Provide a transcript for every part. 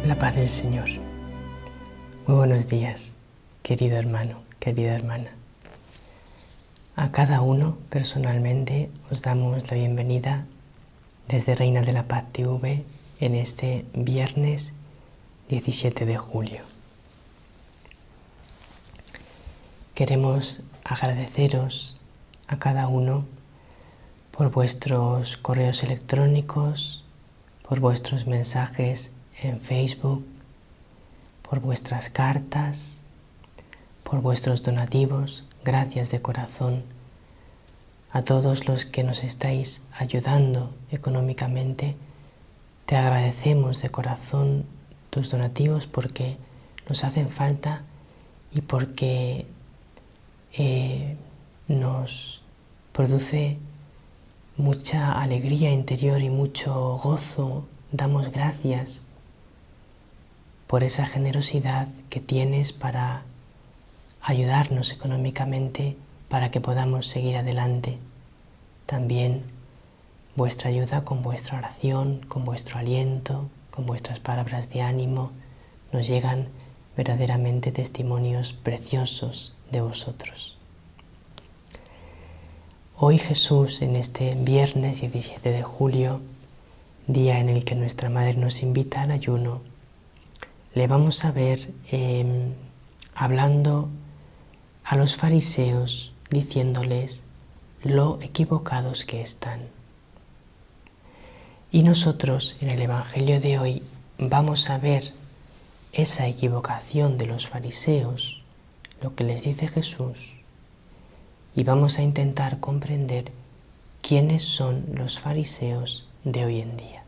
La paz del Señor. Muy buenos días, querido hermano, querida hermana. A cada uno personalmente os damos la bienvenida desde Reina de la Paz TV en este viernes 17 de julio. Queremos agradeceros a cada uno por vuestros correos electrónicos, por vuestros mensajes en Facebook, por vuestras cartas, por vuestros donativos. Gracias de corazón a todos los que nos estáis ayudando económicamente. Te agradecemos de corazón tus donativos porque nos hacen falta y porque nos produce mucha alegría interior y mucho gozo. Damos gracias por esa generosidad que tienes para ayudarnos económicamente para que podamos seguir adelante. También vuestra ayuda con vuestra oración, con vuestro aliento, con vuestras palabras de ánimo, nos llegan verdaderamente testimonios preciosos de vosotros. Hoy Jesús, en este viernes 17 de julio, día en el que nuestra Madre nos invita al ayuno, le vamos a ver hablando a los fariseos, diciéndoles lo equivocados que están. Y nosotros en el Evangelio de hoy vamos a ver esa equivocación de los fariseos, lo que les dice Jesús, y vamos a intentar comprender quiénes son los fariseos de hoy en día.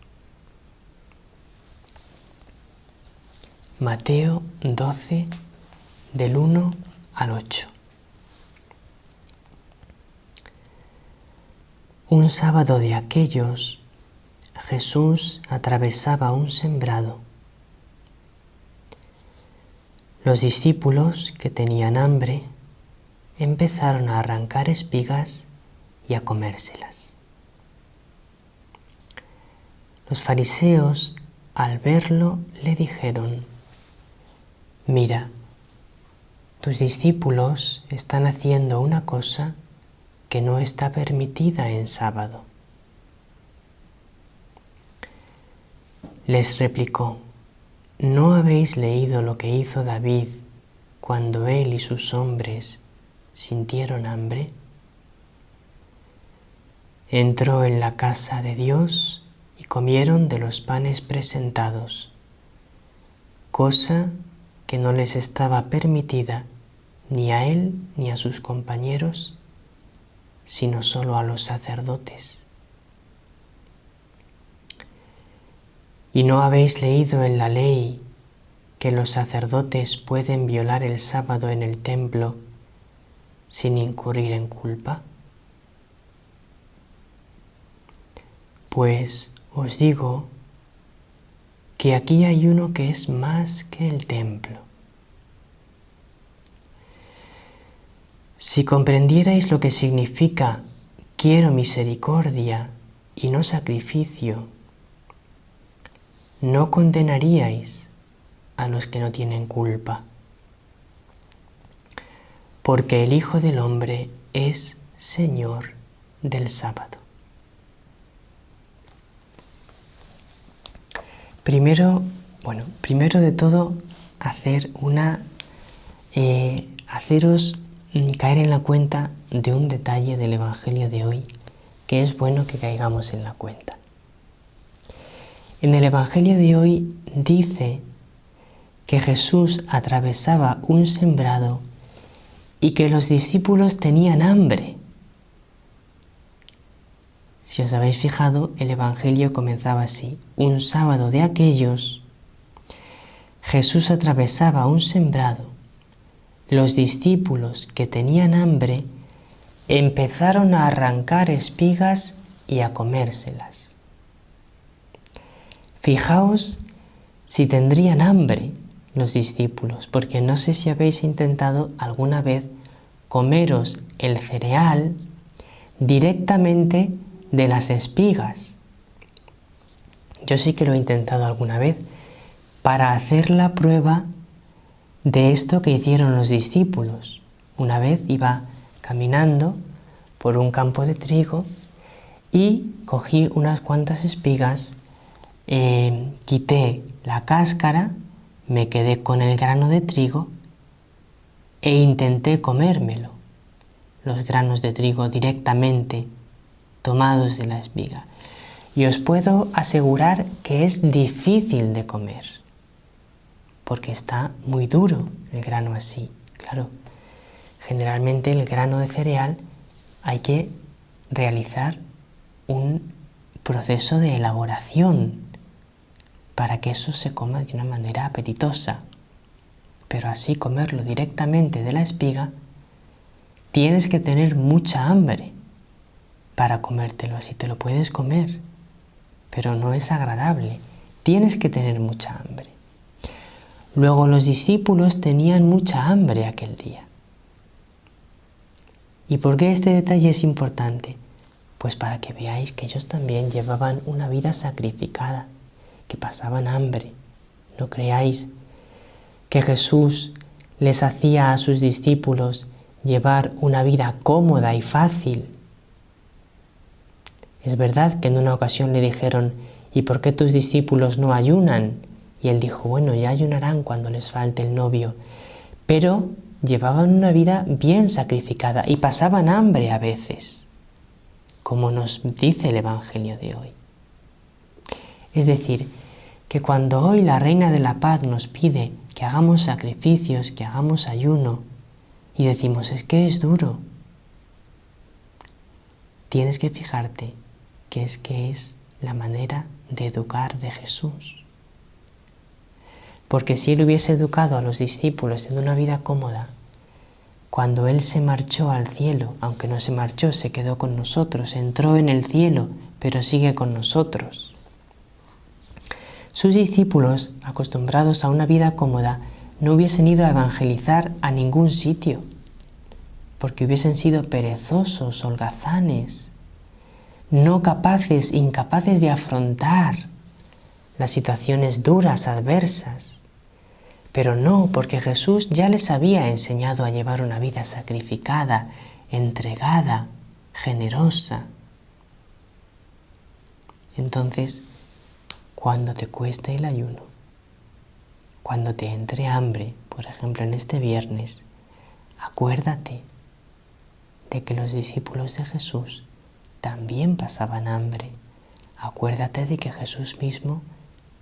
Mateo 12, del 1 al 8. Un sábado de aquellos, Jesús atravesaba un sembrado. Los discípulos, que tenían hambre, empezaron a arrancar espigas y a comérselas. Los fariseos, al verlo, le dijeron: «Mira, tus discípulos están haciendo una cosa que no está permitida en sábado». Les replicó: ¿no habéis leído lo que hizo David cuando él y sus hombres sintieron hambre? Entró en la casa de Dios y comieron de los panes presentados, cosa que no les estaba permitida ni a él ni a sus compañeros, sino solo a los sacerdotes. ¿Y no habéis leído en la ley que los sacerdotes pueden violar el sábado en el templo sin incurrir en culpa? Pues os digo que aquí hay uno que es más que el templo. Si comprendierais lo que significa quiero misericordia y no sacrificio, no condenaríais a los que no tienen culpa, porque el Hijo del Hombre es Señor del sábado. Primero de todo, haceros caer en la cuenta de un detalle del Evangelio de hoy, que es bueno que caigamos en la cuenta. En el Evangelio de hoy dice que Jesús atravesaba un sembrado y que los discípulos tenían hambre. Si os habéis fijado, el Evangelio comenzaba así: un sábado de aquellos, Jesús atravesaba un sembrado. Los discípulos, que tenían hambre, empezaron a arrancar espigas y a comérselas. Fijaos si tendrían hambre los discípulos, porque no sé si habéis intentado alguna vez comeros el cereal directamente de las espigas. Yo sí que lo he intentado alguna vez para hacer la prueba de esto que hicieron los discípulos. Una vez iba caminando por un campo de trigo y cogí unas cuantas espigas, quité la cáscara, me quedé con el grano de trigo e intenté comérmelo. Los granos de trigo directamente tomados de la espiga. Y os puedo asegurar que es difícil de comer, porque está muy duro el grano así. Claro, generalmente el grano de cereal hay que realizar un proceso de elaboración para que eso se coma de una manera apetitosa. Pero así comerlo directamente de la espiga, tienes que tener mucha hambre para comértelo. Así te lo puedes comer, pero no es agradable. Tienes que tener mucha hambre. Luego los discípulos tenían mucha hambre aquel día. ¿Y por qué este detalle es importante? Pues para que veáis que ellos también llevaban una vida sacrificada, que pasaban hambre. No creáis que Jesús les hacía a sus discípulos llevar una vida cómoda y fácil. Es verdad que en una ocasión le dijeron: ¿y por qué tus discípulos no ayunan? Y él dijo: bueno, ya ayunarán cuando les falte el novio. Pero llevaban una vida bien sacrificada y pasaban hambre a veces, como nos dice el Evangelio de hoy. Es decir, que cuando hoy la Reina de la Paz nos pide que hagamos sacrificios, que hagamos ayuno, y decimos: es que es duro, tienes que fijarte que es la manera de educar de Jesús. Porque si Él hubiese educado a los discípulos en una vida cómoda, cuando Él se marchó al cielo, aunque no se marchó, se quedó con nosotros, entró en el cielo, pero sigue con nosotros. Sus discípulos, acostumbrados a una vida cómoda, no hubiesen ido a evangelizar a ningún sitio, porque hubiesen sido perezosos, holgazanes, no capaces, incapaces de afrontar las situaciones duras, adversas. Pero no, porque Jesús ya les había enseñado a llevar una vida sacrificada, entregada, generosa. Entonces, cuando te cueste el ayuno, cuando te entre hambre, por ejemplo en este viernes, acuérdate de que los discípulos de Jesús también pasaban hambre. Acuérdate de que Jesús mismo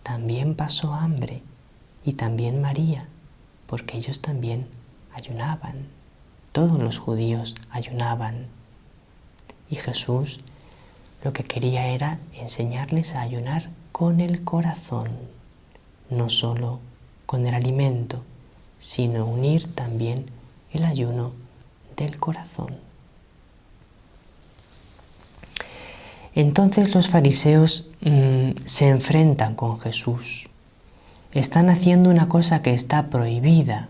también pasó hambre, y también María, porque ellos también ayunaban. Todos los judíos ayunaban. Y Jesús lo que quería era enseñarles a ayunar con el corazón, no solo con el alimento, sino unir también el ayuno del corazón. Entonces los fariseos se enfrentan con Jesús. Están haciendo una cosa que está prohibida.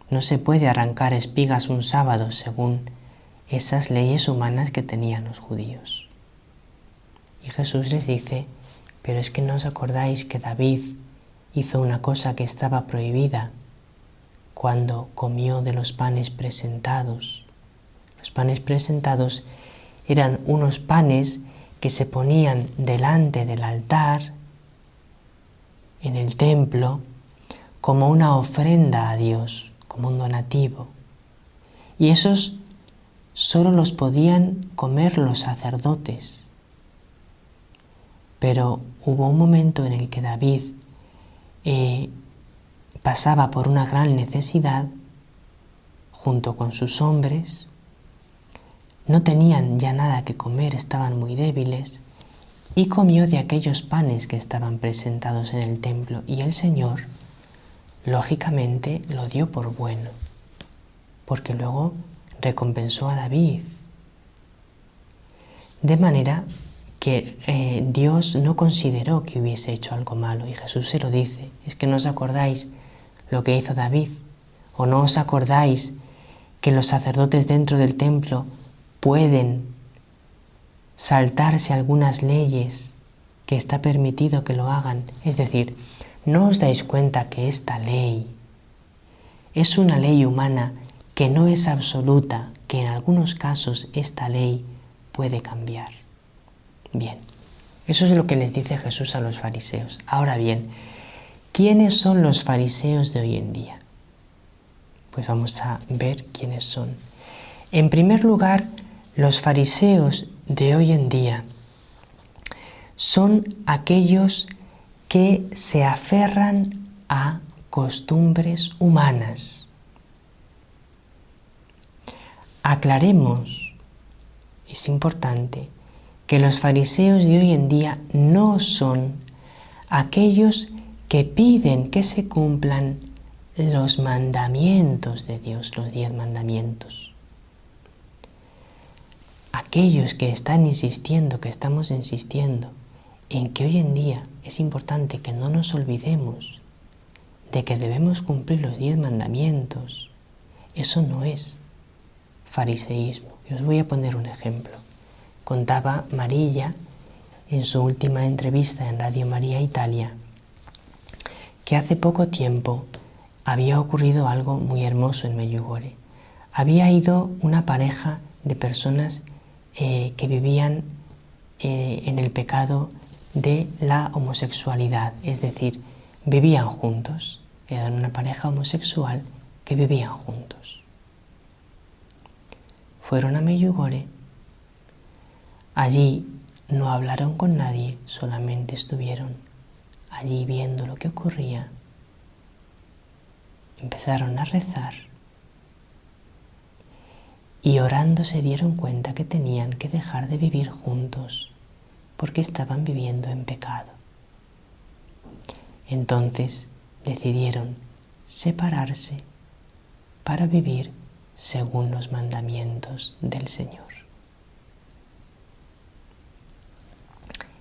No se puede arrancar espigas un sábado según esas leyes humanas que tenían los judíos. Y Jesús les dice: pero es que no os acordáis que David hizo una cosa que estaba prohibida cuando comió de los panes presentados. Los panes presentados eran unos panes que se ponían delante del altar en el templo como una ofrenda a Dios, como un donativo. Y esos solo los podían comer los sacerdotes. Pero hubo un momento en el que David pasaba por una gran necesidad junto con sus hombres. No tenían ya nada que comer, estaban muy débiles, y comió de aquellos panes que estaban presentados en el templo, y el Señor, lógicamente, lo dio por bueno, porque luego recompensó a David. De manera que Dios no consideró que hubiese hecho algo malo, y Jesús se lo dice: es que no os acordáis lo que hizo David, o no os acordáis que los sacerdotes dentro del templo pueden saltarse algunas leyes que está permitido que lo hagan. Es decir, ¿No os dais cuenta que esta ley es una ley humana que no es absoluta, que en algunos casos esta ley puede cambiar? Bien, eso es lo que les dice Jesús a los fariseos. Ahora bien, ¿quiénes son los fariseos de hoy en día? Pues vamos a ver quiénes son. En primer lugar, los fariseos de hoy en día son aquellos que se aferran a costumbres humanas. Aclaremos, es importante, que los fariseos de hoy en día no son aquellos que piden que se cumplan los mandamientos de Dios, los 10 mandamientos. Aquellos que están insistiendo, que estamos insistiendo, en que hoy en día es importante que no nos olvidemos de que debemos cumplir los 10 mandamientos, eso no es fariseísmo. Y os voy a poner un ejemplo. Contaba Marilla en su última entrevista en Radio María Italia que hace poco tiempo había ocurrido algo muy hermoso en Medjugorje. Había ido una pareja de personas que vivían en el pecado de la homosexualidad, es decir, vivían juntos. Eran una pareja homosexual que vivían juntos. Fueron a Medjugorje. Allí no hablaron con nadie, solamente estuvieron allí viendo lo que ocurría. Empezaron a rezar y orando se dieron cuenta que tenían que dejar de vivir juntos porque estaban viviendo en pecado. Entonces decidieron separarse para vivir según los mandamientos del Señor.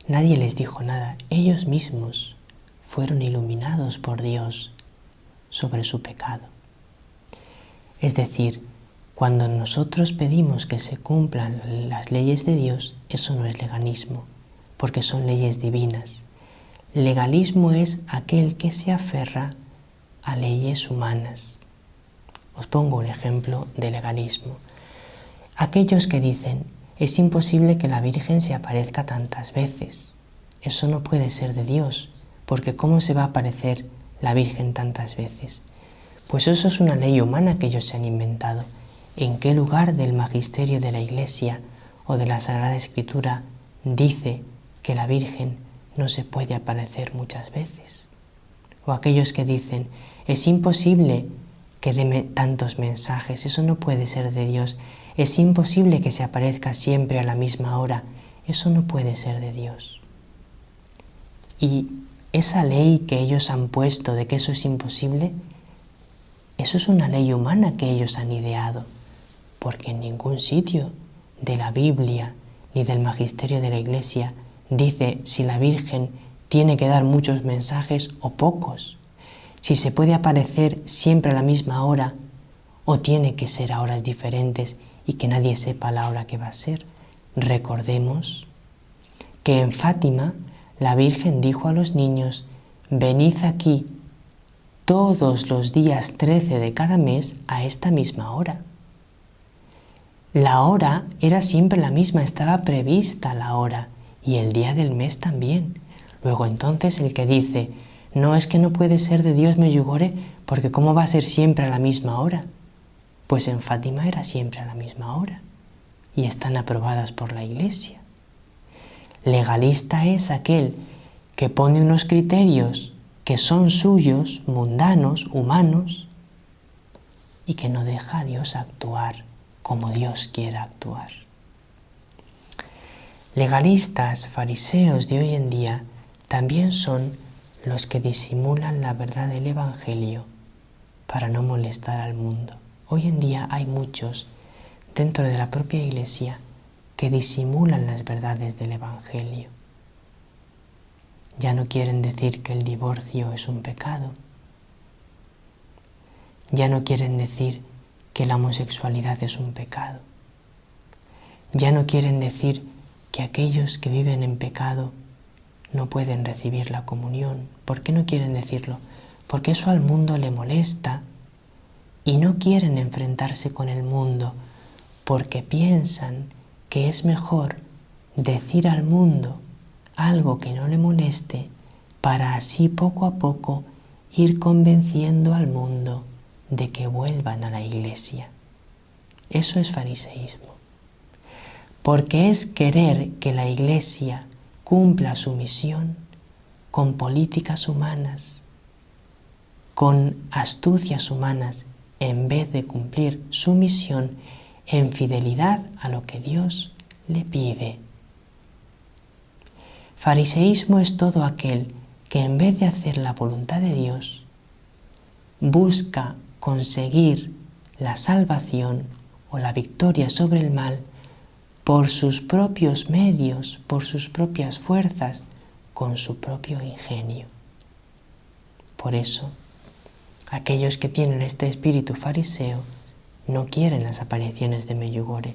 Nadie les dijo nada, ellos mismos fueron iluminados por Dios sobre su pecado. Es decir, cuando nosotros pedimos que se cumplan las leyes de Dios, eso no es legalismo, porque son leyes divinas. Legalismo es aquel que se aferra a leyes humanas. Os pongo un ejemplo de legalismo. Aquellos que dicen, es imposible que la Virgen se aparezca tantas veces. Eso no puede ser de Dios, porque ¿cómo se va a aparecer la Virgen tantas veces? Pues eso es una ley humana que ellos se han inventado. ¿En qué lugar del magisterio de la Iglesia o de la Sagrada Escritura dice que la Virgen no se puede aparecer muchas veces? O aquellos que dicen, es imposible que dé tantos mensajes, eso no puede ser de Dios. Es imposible que se aparezca siempre a la misma hora, eso no puede ser de Dios. Y esa ley que ellos han puesto de que eso es imposible, eso es una ley humana que ellos han ideado, porque en ningún sitio de la Biblia ni del magisterio de la Iglesia dice si la Virgen tiene que dar muchos mensajes o pocos, si se puede aparecer siempre a la misma hora o tiene que ser a horas diferentes y que nadie sepa la hora que va a ser. Recordemos que en Fátima la Virgen dijo a los niños, venid aquí todos los días 13 de cada mes a esta misma hora. La hora era siempre la misma, estaba prevista la hora y el día del mes también. Luego entonces el que dice, no es que no puede ser de Dios Medjugorje porque ¿cómo va a ser siempre a la misma hora? Pues en Fátima era siempre a la misma hora y están aprobadas por la Iglesia. Legalista es aquel que pone unos criterios que son suyos, mundanos, humanos, y que no deja a Dios actuar como Dios quiera actuar. Legalistas, fariseos de hoy en día también son los que disimulan la verdad del Evangelio para no molestar al mundo. Hoy en día hay muchos dentro de la propia Iglesia que disimulan las verdades del Evangelio. Ya no quieren decir que el divorcio es un pecado. Ya no quieren decir que la homosexualidad es un pecado. Ya no quieren decir que aquellos que viven en pecado no pueden recibir la comunión. ¿Por qué no quieren decirlo? Porque eso al mundo le molesta y no quieren enfrentarse con el mundo, porque piensan que es mejor decir al mundo algo que no le moleste para así poco a poco ir convenciendo al mundo de que vuelvan a la iglesia. Eso es fariseísmo, porque es querer que la iglesia cumpla su misión con políticas humanas, con astucias humanas, en vez de cumplir su misión en fidelidad a lo que Dios le pide. Fariseísmo es todo aquel que en vez de hacer la voluntad de Dios, busca conseguir la salvación o la victoria sobre el mal por sus propios medios, por sus propias fuerzas, con su propio ingenio. Por eso, aquellos que tienen este espíritu fariseo no quieren las apariciones de Medjugorje,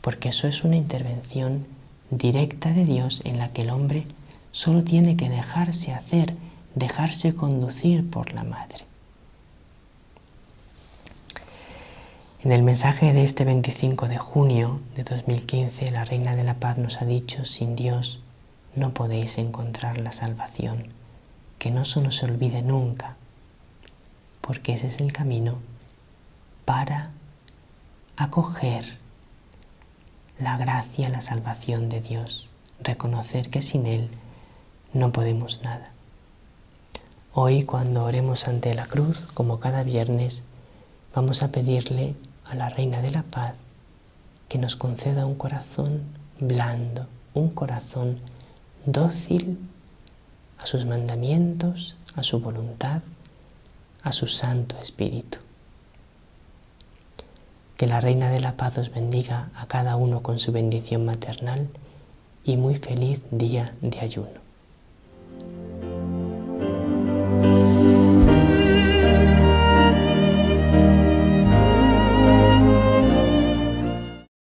porque eso es una intervención directa de Dios en la que el hombre solo tiene que dejarse hacer, dejarse conducir por la Madre. En el mensaje de este 25 de junio de 2015, la Reina de la Paz nos ha dicho: sin Dios no podéis encontrar la salvación, que no se nos olvide nunca, porque ese es el camino para acoger la gracia, la salvación de Dios, reconocer que sin Él no podemos nada. Hoy, cuando oremos ante la cruz, como cada viernes, vamos a pedirle a la Reina de la Paz que nos conceda un corazón blando, un corazón dócil a sus mandamientos, a su voluntad, a su Santo Espíritu. Que la Reina de la Paz os bendiga a cada uno con su bendición maternal y muy feliz día de ayuno.